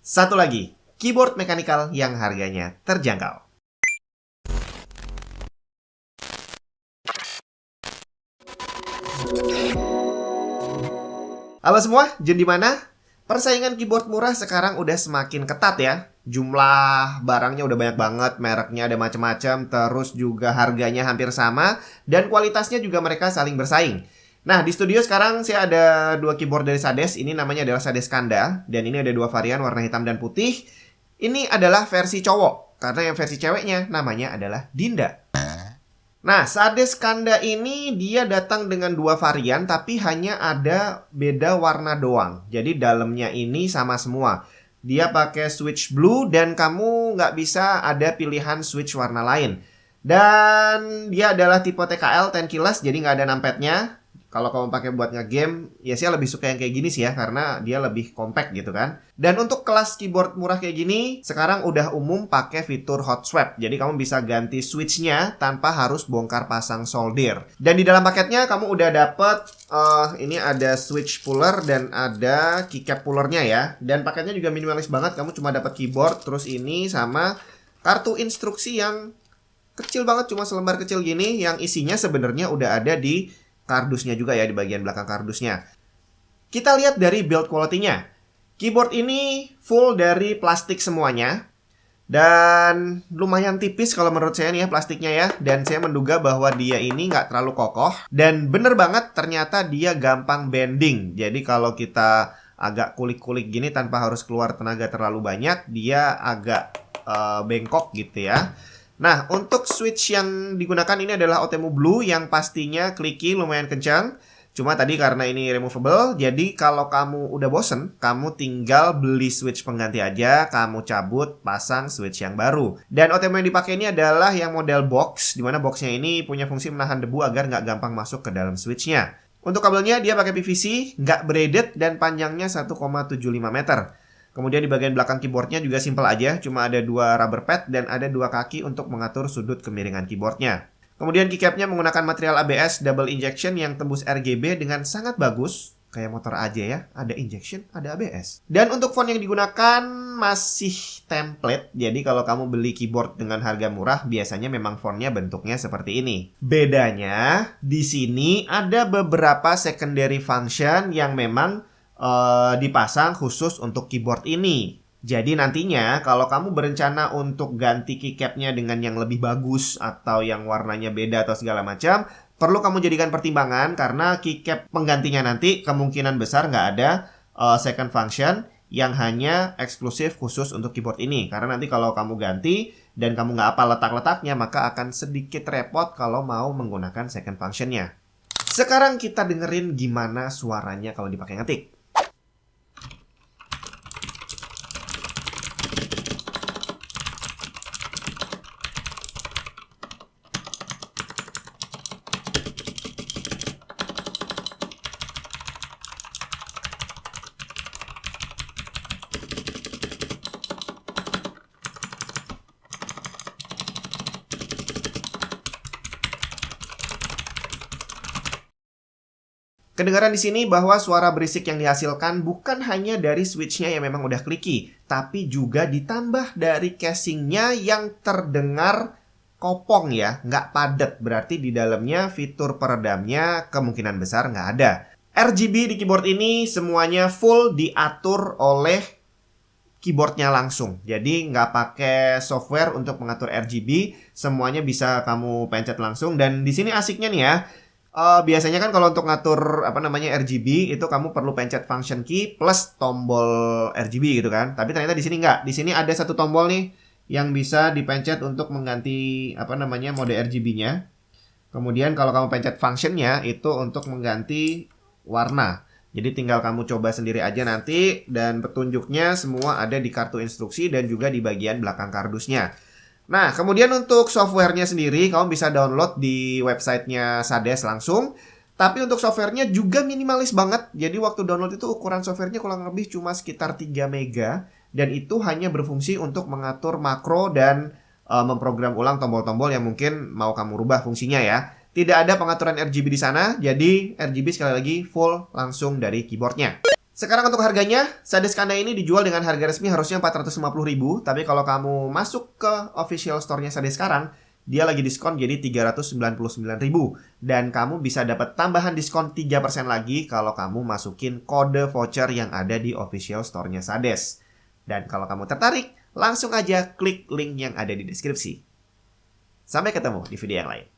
Satu lagi, keyboard mekanikal yang harganya terjangkau. Halo semua, Jun di mana? Persaingan keyboard murah sekarang udah semakin ketat ya. Jumlah barangnya udah banyak banget, mereknya ada macam-macam, terus juga harganya hampir sama, dan kualitasnya juga mereka saling bersaing. Nah, di studio sekarang saya ada dua keyboard dari Sades. Ini namanya adalah Sades Kanda, dan ini ada dua varian warna hitam dan putih. Ini adalah versi cowok, karena yang versi ceweknya namanya adalah Dinda. Nah, Sades Kanda ini dia datang dengan dua varian, tapi hanya ada beda warna doang. Jadi dalamnya ini sama semua. Dia pakai switch blue dan kamu nggak bisa ada pilihan switch warna lain. Dan dia adalah tipe TKL 10 keyless, jadi nggak ada numpadnya. Kalau kamu pakai buat nge-game, ya saya lebih suka yang kayak gini sih ya, karena dia lebih compact gitu kan. Dan untuk kelas keyboard murah kayak gini, sekarang udah umum pakai fitur hot swap. Jadi kamu bisa ganti switchnya tanpa harus bongkar pasang solder. Dan di dalam paketnya kamu udah dapet, ini ada switch puller dan ada keycap pullernya ya. Dan paketnya juga minimalis banget, kamu cuma dapat keyboard, terus ini sama kartu instruksi yang kecil banget, cuma selembar kecil gini, yang isinya sebenarnya udah ada di kardusnya juga ya, di bagian belakang kardusnya. Kita lihat dari build quality-nya. Keyboard ini full dari plastik semuanya. Dan lumayan tipis kalau menurut saya nih ya plastiknya ya. Dan saya menduga bahwa dia ini nggak terlalu kokoh. Dan bener banget ternyata dia gampang bending. Jadi kalau kita agak kulik-kulik gini tanpa harus keluar tenaga terlalu banyak, dia agak bengkok gitu ya. Nah, untuk switch yang digunakan ini adalah Otemu Blue yang pastinya clicky lumayan kencang. Cuma tadi karena ini removable, jadi kalau kamu udah bosen, kamu tinggal beli switch pengganti aja, kamu cabut, pasang switch yang baru. Dan Otemu yang dipakai ini adalah yang model box, dimana boxnya ini punya fungsi menahan debu agar nggak gampang masuk ke dalam switchnya. Untuk kabelnya dia pakai PVC, nggak braided, dan panjangnya 1,75 meter. Kemudian di bagian belakang keyboardnya juga simple aja, cuma ada dua rubber pad dan ada dua kaki untuk mengatur sudut kemiringan keyboardnya. Kemudian keycapnya menggunakan material ABS double injection yang tembus RGB dengan sangat bagus. Kayak motor aja ya, ada injection, ada ABS. Dan untuk font yang digunakan masih template, jadi kalau kamu beli keyboard dengan harga murah, biasanya memang fontnya bentuknya seperti ini. Bedanya, di sini ada beberapa secondary function yang memang dipasang khusus untuk keyboard ini. Jadi nantinya kalau kamu berencana untuk ganti keycapnya dengan yang lebih bagus atau yang warnanya beda atau segala macam, perlu kamu jadikan pertimbangan karena keycap penggantinya nanti kemungkinan besar nggak ada second function yang hanya eksklusif khusus untuk keyboard ini. Karena nanti kalau kamu ganti dan kamu nggak apa letak-letaknya, maka akan sedikit repot kalau mau menggunakan second functionnya. Sekarang kita dengerin gimana suaranya kalau dipakai ngetik. Kedengaran di sini bahwa suara berisik yang dihasilkan bukan hanya dari switchnya yang memang udah clicky, tapi juga ditambah dari casingnya yang terdengar kopong ya, nggak padat. Berarti di dalamnya fitur peredamnya kemungkinan besar nggak ada. RGB di keyboard ini semuanya full diatur oleh keyboardnya langsung. Jadi nggak pakai software untuk mengatur RGB, semuanya bisa kamu pencet langsung. Dan di sini asiknya nih ya. Biasanya kan kalau untuk ngatur RGB itu kamu perlu pencet function key plus tombol RGB gitu kan. Tapi ternyata di sini enggak. Di sini ada satu tombol nih yang bisa dipencet untuk mengganti mode RGB-nya. Kemudian kalau kamu pencet function-nya itu untuk mengganti warna. Jadi tinggal kamu coba sendiri aja nanti dan petunjuknya semua ada di kartu instruksi dan juga di bagian belakang kardusnya. Nah, kemudian untuk softwarenya sendiri, kamu bisa download di websitenya Sades langsung. Tapi untuk softwarenya juga minimalis banget. Jadi waktu download itu ukuran softwarenya kurang lebih cuma sekitar 3 mega. Dan itu hanya berfungsi untuk mengatur makro dan memprogram ulang tombol-tombol yang mungkin mau kamu rubah fungsinya ya. Tidak ada pengaturan RGB di sana, jadi RGB sekali lagi full langsung dari keyboardnya. Sekarang untuk harganya, Sades Kanda ini dijual dengan harga resmi harusnya 450.000, tapi kalau kamu masuk ke official store-nya Sades sekarang, dia lagi diskon jadi 399.000 dan kamu bisa dapat tambahan diskon 3% lagi kalau kamu masukin kode voucher yang ada di official store-nya Sades. Dan kalau kamu tertarik, langsung aja klik link yang ada di deskripsi. Sampai ketemu di video yang lain.